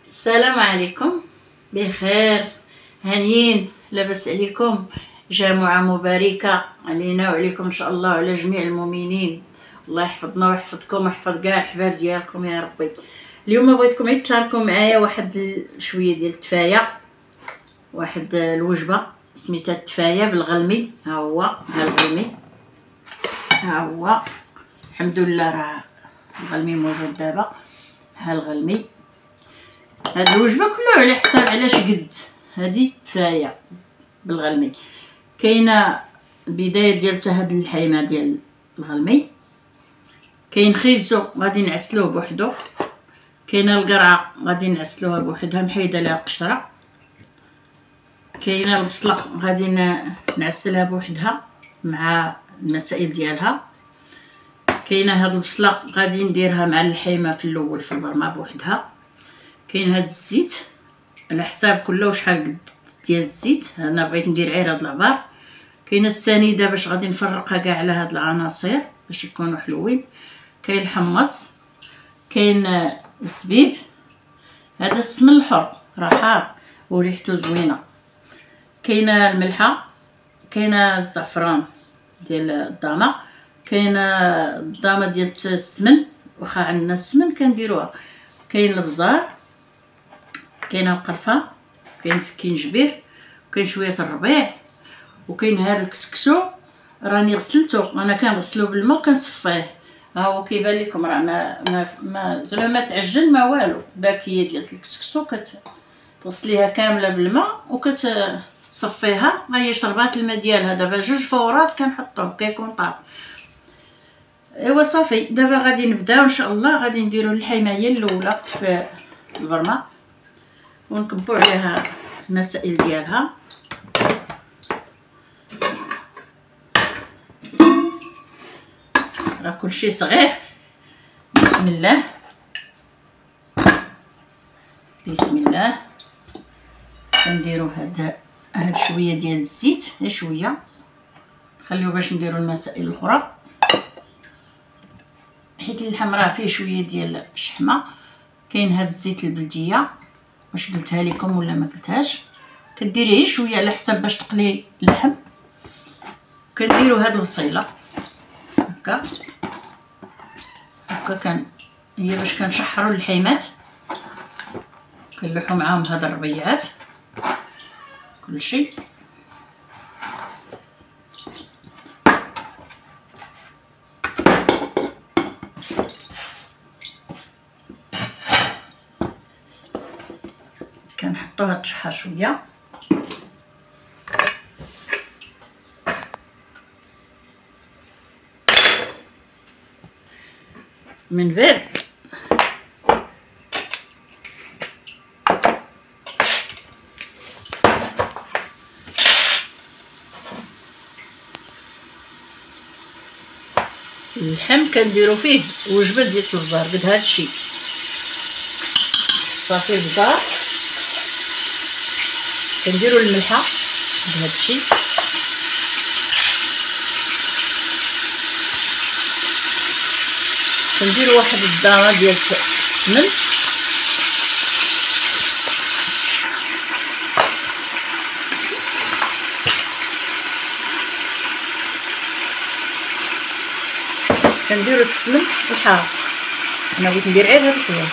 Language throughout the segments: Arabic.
السلام عليكم، بخير هانيين، لاباس عليكم؟ جمعة مباركة علينا وعليكم ان شاء الله وعلى جميع المؤمنين. الله يحفظنا ويحفظكم ويحفظ كاع الحباب ديالكم يا ربي. اليوم بغيتكم غير تشاركوا معايا واحد شويه ديال التفايه، واحد الوجبه سميتها التفايه بالغلمي. ها هو الغلمي، ها هو الحمد لله راه الغلمي موجود دابا. ها الغلمي، هاد الوجبه كلها على حساب علاش قد. هذه التفايه بالغلمي، كاينه البدايه ديال هاد الحيمه ديال الغلمي، كاين خيزو غادي نعسلوه بوحدو، كاينه القرعه غادي نعسلوها بوحدها محيده لها القشره، كاينه البصله غادي نعسلها بوحدها مع المسائل ديالها، كاينه هاد البصله غادي نديرها مع الحيمه في الاول في البرمه بوحدها، كاين هاد الزيت على حساب كله وشحال قد ديال الزيت. انا بغيت ندير غير هاد العبار. كاينه السنيده باش غادي نفرقها كاع على هاد العناصر باش يكونوا حلوين، كاين الحمص، كاين الزبيب، هذا السمن الحر راه حار وريحته زوينه، كاينه الملحه، كاينه الزعفران ديال الضامه، كاينه الضامه ديال السمن واخا عندنا السمن كنديروها، كاين البزار، كاينه القرفه، كاين سكينجبير، كاين شويه الربيع، وكاين هذا الكسكسو راني غسلته. انا كنغسلو بالماء وكنصفيه. ها هو كيبان لكم راه ما زعما ما تعجن ما والو. باكيه ديال الكسكسو كتغسليها كامله بالماء وكتصفيها. ها هي شربات الماء ديالها. دابا 2 فورات كنحطوه كيكون طاب. ايوا صافي، دابا غادي نبداو ان شاء الله. غادي نديرو الحمايه الاولى في البرمه ونكبو عليها المسائل ديالها. راه كلشي صغير. بسم الله بسم الله. كنديرو هاد شويه ديال الزيت، غير شويه نخليو باش نديرو المسائل الاخرى، حيت اللحم راه فيه شويه ديال الشحمه. كاين هاد الزيت البلديه، واش قلتها لكم ولا ما قلتهاش؟ كديري شويه على حسب باش تقلي اللحم. كنديرو هاد البصيله هكا هكا، هي باش كنشحروا اللحيمات، كنلوحوا معاهم هاد الربيعات كلشي. كنحطوها تشحر شويه. من بعد اللحم كنديرو فيه وجبه ديال البزار قد هادشي. صافي البزار كنديرو الملحه قد هادشي، كنديرو واحد الدارة ديال السمن، كنديرو السمن الحار. انا بغيت ندير غير هاد القياس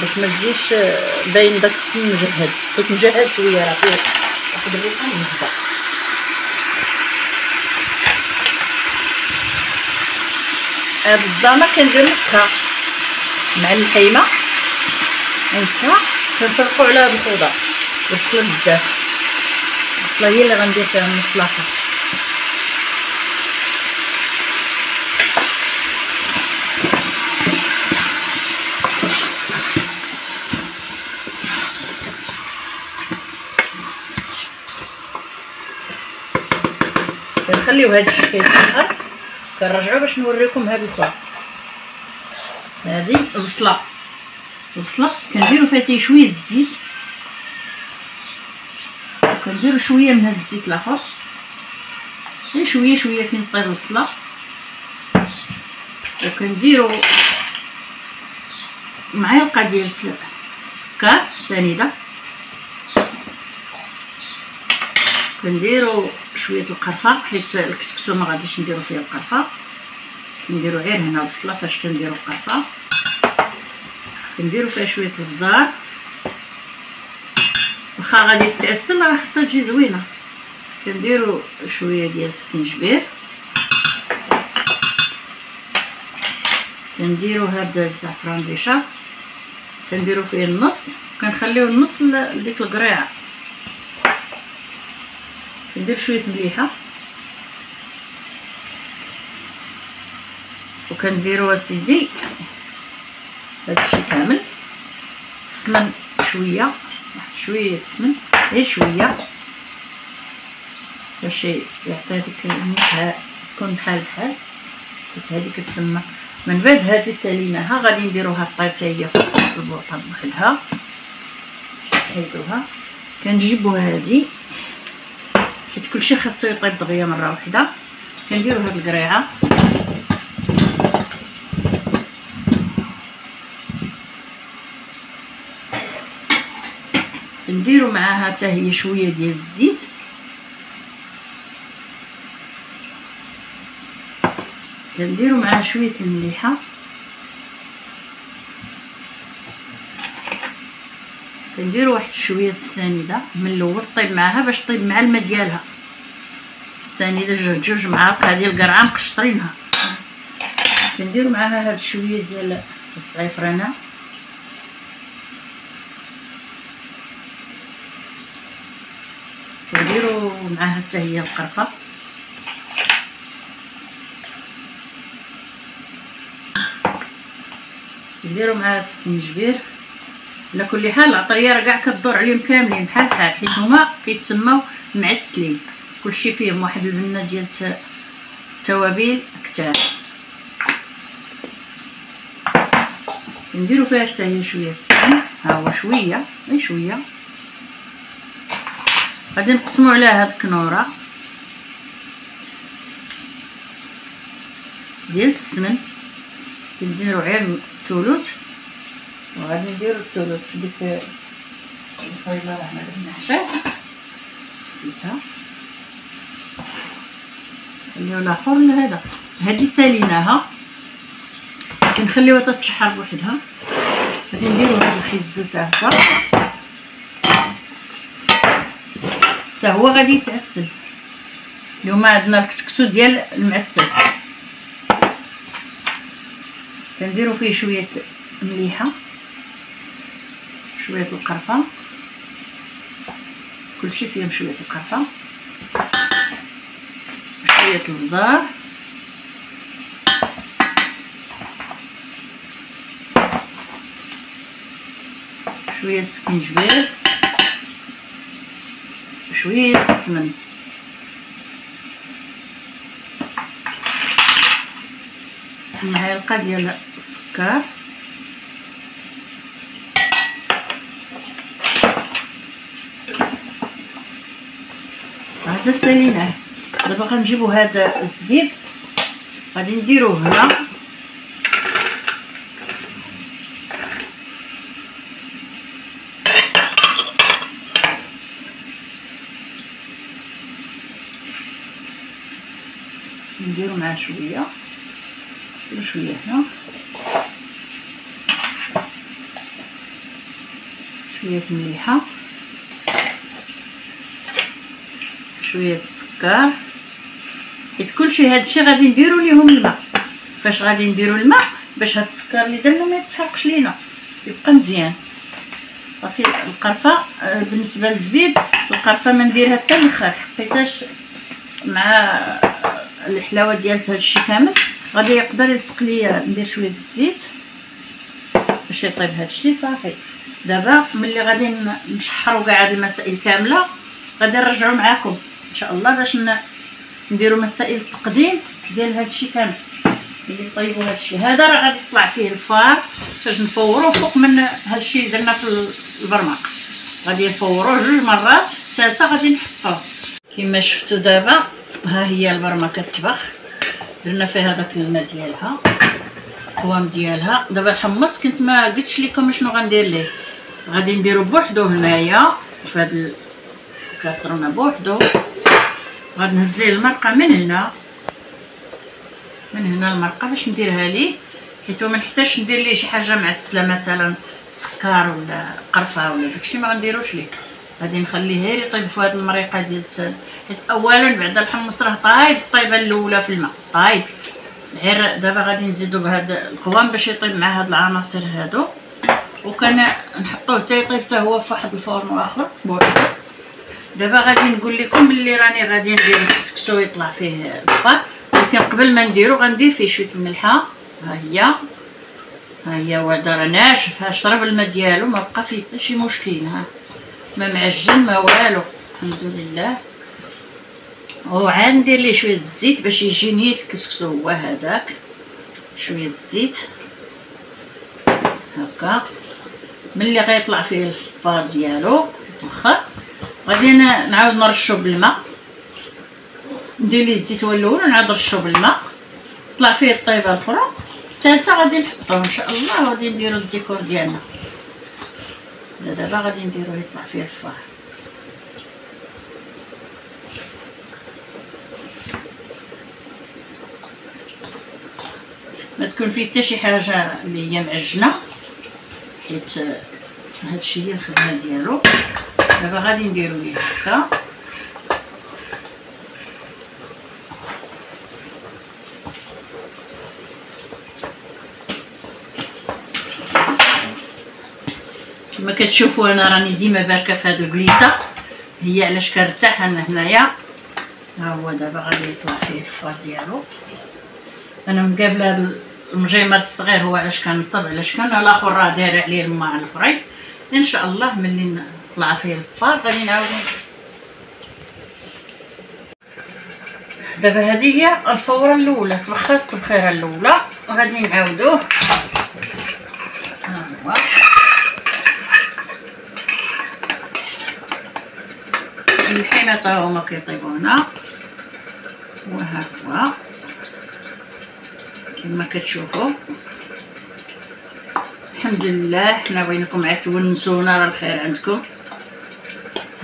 باش ما تجيش باين داك السمن مجهد. بغيت نجهد شويه، راه فيه واحد الريحه مهبه. هاد الضامه كندير نصها مع الحيمه ونصها كنفرقو على هاد الخضر والبصله بزاف. البصله هي اللي غندير فيها نص لاخر. كنخليو هادشي كيتشحر، كنرجعو باش نوريكم هاد الخضر. هادي البصله كنديرو فيها شويه الزيت، كنديرو شويه من هاد الزيت الاخر، غير شويه شويه فين طيب البصله. وكنديرو معلقه ديال السكر سنيده، كنديروا شويه القرفه حيت الكسكسو ما غاديش نديروا فيه القرفه، كنديروا غير هنا البصله فاش كنديروا القرفه، كنديروا فيها شويه البزار واخا غادي تتعسل راه خاصها تجي زوينه، كنديروا شويه ديال السكينجبير، كنديروا هذا الزعفران ديشا كنديروا فيه النص، كنخليو النص لديك القريعه، كندير شويه مليحه وكنديروا اسيدي هادشي كامل، السمن شويه، واحد شويه السمن غير شويه باش يعطي ديك النكهه تكون بحال كيف هذه كتسمى. من بعد هذه ساليناها غادي نديروها طيب حتى هي فوق البوطه بوحدها، حيدوها كنجيبوا هذه حيت كلشي خاصو يطيب دغيا مره واحده، كنديروا هاد القريعه نديروا معاها حتى هي شويه ديال الزيت، كنديروا معاها شويه المليحه، كنديروا واحد شويه السنيده من الاول طيب معاها باش طيب مع الماء ديالها، السنيده جوج معالق هذه القرعه مقشطرينها، كنديروا معاها هاد شويه ديال الزعفرانه، كنديروا معاها حتى هي القرفه، نديروا معاها السكينجبير. على كل حال العطريه راه كاع كدور عليهم كاملين بحال حيت هما كيتسموا معسلين، كلشي فيهم واحد البنه ديال التوابل كتار، نديروا فيها حتى هي شويه السمن، ها هو شويه غير شويه، غادي نقسموا عليها هاد الكنوره ديال السمن، كنديروا غير الثلث وغادي نديروا الثلث ديك البصيله راه حنا درنا حشاه نسيتها، نخليو الاخر لهذا، هذه ساليناها كنخليوها تتشحر بوحدها، غادي نديروا هذا الخيزو تاع هكا حتى هو غادي يتعسل، اليوم عندنا الكسكسو ديال المعسل، كنديروا فيه شويه مليحه، شويه القرفه، كلشي فيهم شويه القرفه، شويه البزار، شويه السكينجبير، شويه السمن، معلقه ديال السكر، هذا ساليناه. دابا غنجيبوا هذا الزبيب غادي نديروه هنا، نديرو معاه شويه وشويه هنا، شويه مليحه، شويه السكر، حيت كلشي هادشي غادي نديرو ليهم الماء، فاش غادي نديرو الماء باش هاد السكر اللي درنا ما يتحرقش لينا يبقى مزيان. صافي القرفه بالنسبه للزبيب القرفه ما نديرها حتى الاخر حيتاش مع الحلاوه ديال هادشي كامل غادي يقدر يلصق ليا، ندير شويه الزيت باش يطيب هادشي. صافي دابا ملي غادي نشحروا كاع هاد المسائل كامله غادي نرجعوا معاكم ان شاء الله باش نديروا مسائل التقديم ديال هادشي كامل. ملي نطيبوا هادشي هذا راه غادي يطلع فيه الفار باش نفوروه فوق من هادشي اللي درنا في البرماق، غادي نفوروه 2 مرات، الثالثه غادي نحطوه. كما شفتوا دابا ها هي البرمه كتطبخ، درنا فيها داك الماء ديالها القوام ديالها. دابا الحمص كنت ما قلتش لكم شنو غندير ليه، غادي نديرو بوحدو هنايا في هاد الكاسرونه بوحدو. غادي نهز ليه المرقه من هنا المرقه باش نديرها ليه، حيت ما نحتاجش ندير ليه شي حاجه معسله مثلا سكر ولا قرفه ولا داكشي، ما غنديروش ليه. غادي نخليه غير يطيب في هاد المريقه ديال حيت اولا بعد الحمص راه طايب الطيبه الاولى في الماء طايب، غير دابا غادي نزيدو بهذا القوام باش يطيب مع هاد العناصر هادو، وكان نحطوه حتى يطيب حتى هو في واحد الفرن اخر بوحدو. دابا غادي نقول لكم بلي راني غادي ندير الكسكسو يطلع فيه الفار، لكن قبل ما نديرو غندير فيه شويه الملحه. ها هي وهذا راه ناشف، ها شرب الماء ديالو، ما بقى فيه حتى شي مشكل، ها ما معجن ما والو الحمد لله. وعاد ندير ليه شويه الزيت باش يجي نيت الكسكسو، هو هذاك شويه الزيت هكا. ملي غيطلع فيه الفار ديالو واخا غادي نعاود نرشو بالماء، ندير ليه الزيت هو الاول ونعاود نرشو بالماء، طلع فيه الطيبه الاخرى الثالثه غادي نحطوه ان شاء الله، وغادي نديرو الديكور ديالنا. دابا غادي نديرو يطلع فيه الفار. ما تكون فيه حتى شي حاجه اللي هي معجنه، حيت هادشي هي الخدمه ديالو. دابا غادي نديرو ليه هكا، كما كتشوفوا انا راني ديما باركه في هاد البليصه، هي علاش كنرتاح انا هنايا. ها هو دابا غادي يطلع فيه الفار ديالو. انا مقابله هاد المجيمر الصغير هو علاش كنصب، علاش كان الاخر راه داير عليه الماء الاخرين. ان شاء الله ملي طلع فيه الفار غادي نعاودو. دابا هذه هي الفوره الاولى، تبخرت التبخيره الاولى، غادي نعاودوه. ها هو الحين تا هما كيطيبوا هنا، وها هو كما كتشوفوا. الحمد لله حنا بغيناكم عاد تونسونا، راه الخير عندكم.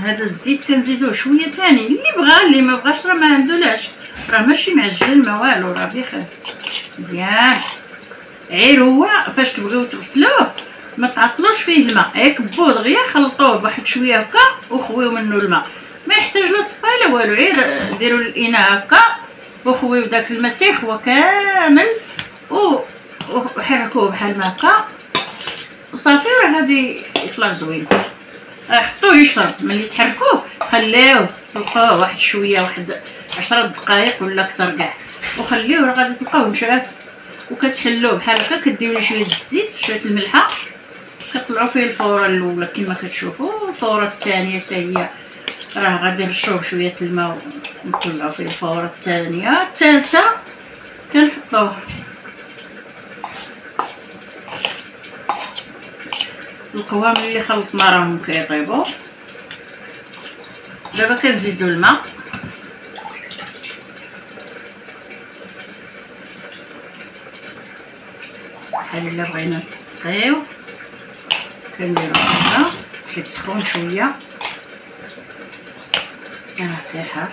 هذا الزيت كنزيدوه شويه تاني، اللي بغى اللي ما بغاش راه ما عندولاش، راه ماشي معجن ما والو، راه بخير مزيان. غير هو فاش تبغيو تغسلوه ما تعطلوش فيه الماء، كبوه دغيا خلطوه بواحد شويه هكا وخويو منه الماء، ما يحتاج لا صفايه لا والو، غير ديروا الاناء هكا وخويو داك الماء تيخوى كامل وحركوه بحال ما هكا وصافي، راه غادي يطلع زوين. حطوه يشرب، ملي تحركوه خليوه تلقاوه واحد شويه، واحد 10 دقائق ولا اكثر كاع، وخليوه راه غادي تلقاوه نشاف. وكتحلوه بحال هكا، كديروا شويه الزيت شويه الملحه، كطلعوا فيه الفوره الاولى كما كتشوفوا. الفوره الثانيه حتى هي راه غادي نرشوه بشويه الماء ونطلعوا فيه الفوره الثانيه. الثالثه كنحطوه القوام اللي خلطنا راهم كيطيبوا. دابا كنزيدوا الماء، بحال الا بغينا نسقيو كنديرو هكا حيت سخون شويه. كيحرق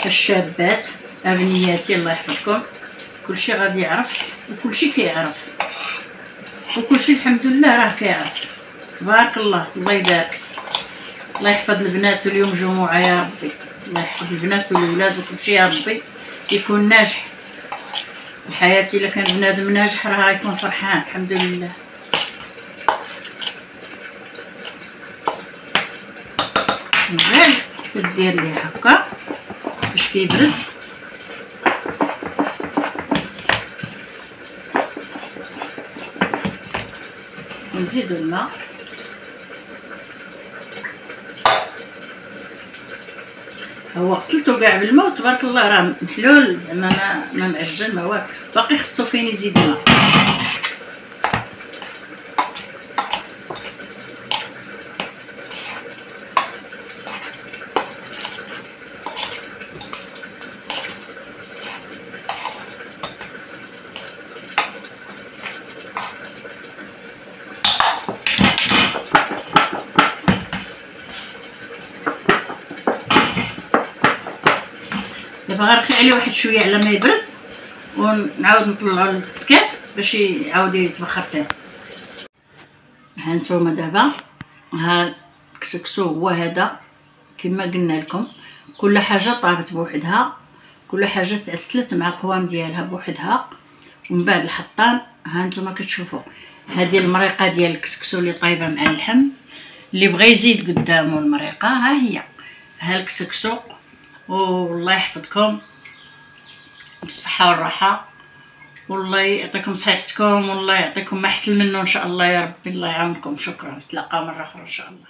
الشابات ابنياتي الله يحفظكم، كلشي غادي يعرف وكلشي كيعرف، وكلشي الحمد لله راه كيعرف. تبارك الله، الله يبارك، الله يحفظ البنات. اليوم جمعه يا ربي، الله يحفظ البنات والولاد وكلشي يا ربي يكون ناجح. الحياه الا كان بنادم ناجح راه غيكون فرحان الحمد لله. مزال كدير ليه هكا باش كيبرد، ونزيدو الماء. هو غسلته كاع بالماء وتبارك الله راه محلول، زعما ما معجن ما والو، باقي خصو فين يزيد الماء. دابا غنرخي عليه واحد شويه على ما يبرد ونعاود نطلعو الكسكاس باش يعاود يتبخر تاني. ها نتوما دابا ها الكسكسو هو هذا كما قلنا لكم، كل حاجه طابت بوحدها، كل حاجه تعسلت مع القوام ديالها بوحدها. ومن بعد الحطان ها نتوما كتشوفوا هذه المريقه ديال الكسكسو اللي طايبه مع اللحم. اللي بغى يزيد قدامه المريقه ها هي، ها الكسكسو. والله يحفظكم بالصحه والراحه، والله يعطيكم صحتكم، والله يعطيكم ما احسن منه ان شاء الله يا ربي. الله يعاونكم. شكرا، نتلاقاو مره اخرى ان شاء الله.